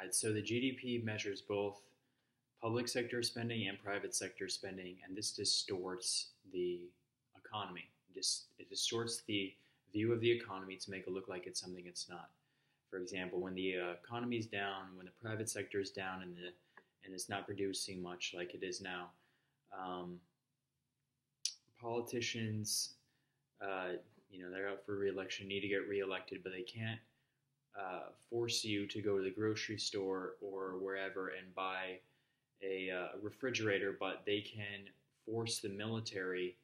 right, so the GDP measures both public sector spending and private sector spending, and this distorts the economy. It distorts the view of the economy to make it look like it's something it's not. For example, when the economy is down, when the private sector is down, and it's not producing much like it is now, um, politicians, uh, they're up for reelection, need to get reelected, but they can't force you to go to the grocery store or wherever and buy a refrigerator, but they can force the military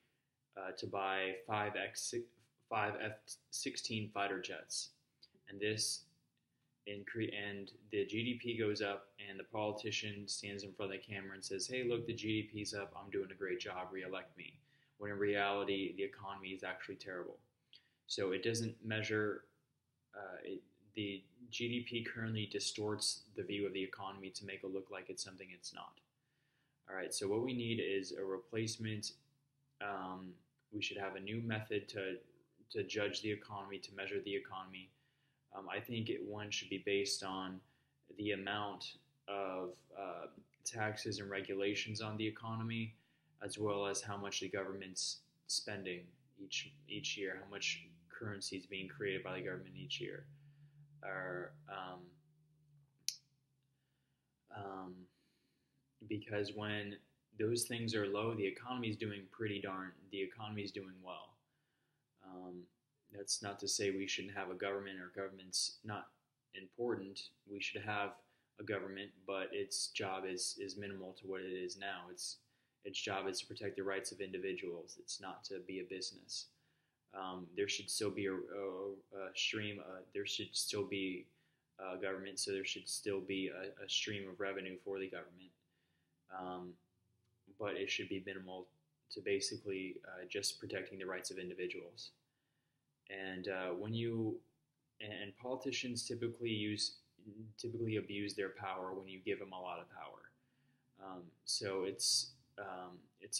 to buy five F-16 fighter jets, and and the GDP goes up, and the politician stands in front of the camera and says, "Hey, look, the GDP's up. I'm doing a great job. Reelect me." When in reality, the economy is actually terrible. So it doesn't measure. The GDP currently distorts the view of the economy to make it look like it's something it's not. All right. So what we need is a replacement. We should have a new method to judge the economy, to measure the economy. I think one should be based on the amount of taxes and regulations on the economy, as well as how much the government's spending each year, how much currency is being created by the government each year. Or, um, because when those things are low, the economy is doing the economy is doing well. Um, that's not to say we shouldn't have a government or government's not important. We should have a government, but its job is minimal to what it is now. Its job is to protect the rights of individuals. It's not to be a business. There should still be a stream. There should still be a government, so there should still be a stream of revenue for the government. Um, but it should be minimal to basically just protecting the rights of individuals. And politicians typically abuse their power when you give them a lot of power. So it's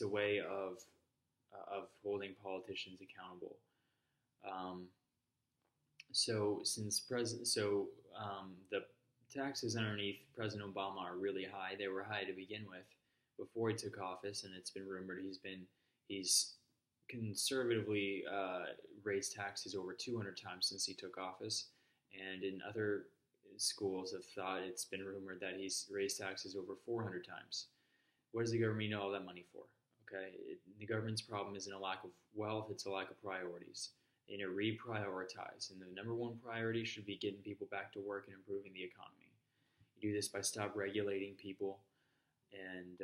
a way of holding politicians accountable. Um, the taxes underneath President Obama are really high. They were high to begin with before he took office, and it's been rumored he's conservatively raised taxes over 200 times since he took office. And in other schools have thought, it's been rumored that he's raised taxes over 400 times. What does the government need all that money for? Okay, the government's problem isn't a lack of wealth; it's a lack of priorities. They need to reprioritize, and the number one priority should be getting people back to work and improving the economy. You do this by stop regulating people and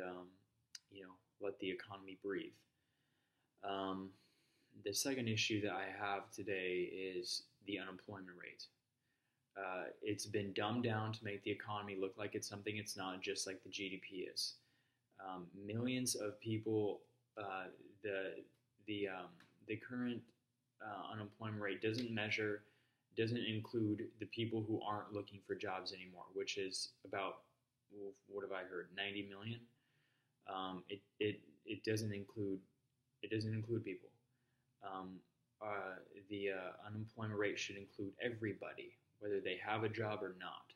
let the economy breathe. Um, the second issue that I have today is the unemployment rate. It's been dumbed down to make the economy look like it's something it's not, just like the GDP is. Millions of people. The current unemployment rate doesn't include the people who aren't looking for jobs anymore, which is about, what have I heard, 90 million. It doesn't include people. The unemployment rate should include everybody, whether they have a job or not,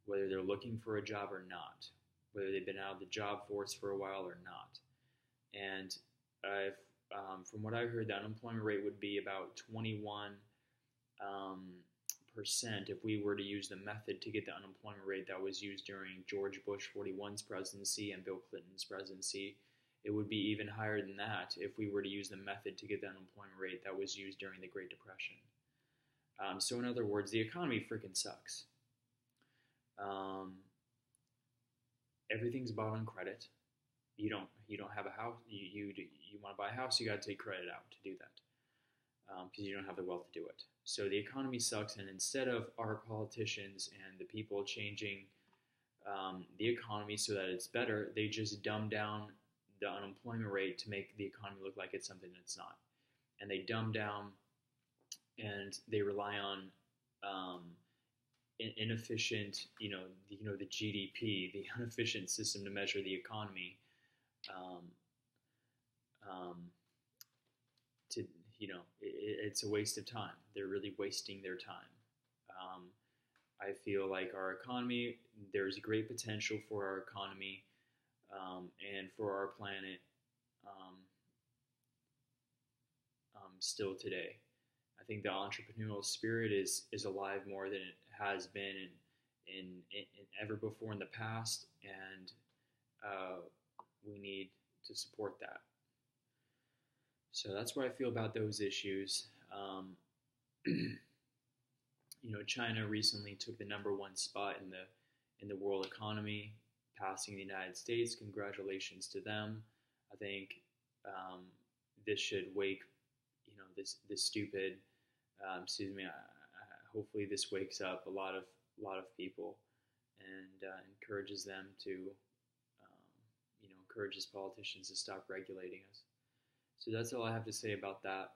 whether they're looking for a job or not, whether they've been out of the job force for a while or not. And from what I heard, the unemployment rate would be about 21% if we were to use the method to get the unemployment rate that was used during George Bush 41's presidency and Bill Clinton's presidency. It would be even higher than that if we were to use the method to get the unemployment rate that was used during the Great Depression. So in other words, the economy freaking sucks. Everything's bought on credit. You don't have a house. You want to buy a house, you got to take credit out to do that because you don't have the wealth to do it. So the economy sucks, and instead of our politicians and the people changing the economy so that it's better, they just dumb down the unemployment rate to make the economy look like it's something it's not. And they dumb down and they rely on inefficient, the GDP, the inefficient system to measure the economy. It's a waste of time. They're really wasting their time. I feel like our economy, there's great potential for our economy and for our planet um, still today. I think the entrepreneurial spirit is alive more than it has been in ever before in the past, and uh, we need to support that. So that's what I feel about those issues. China recently took the #1 spot in the world economy, passing the United States. Congratulations to them. I think this should wake, this stupid. Excuse me. Hopefully, this wakes up a lot of people and encourages them to, encourages politicians to stop regulating us. So that's all I have to say about that.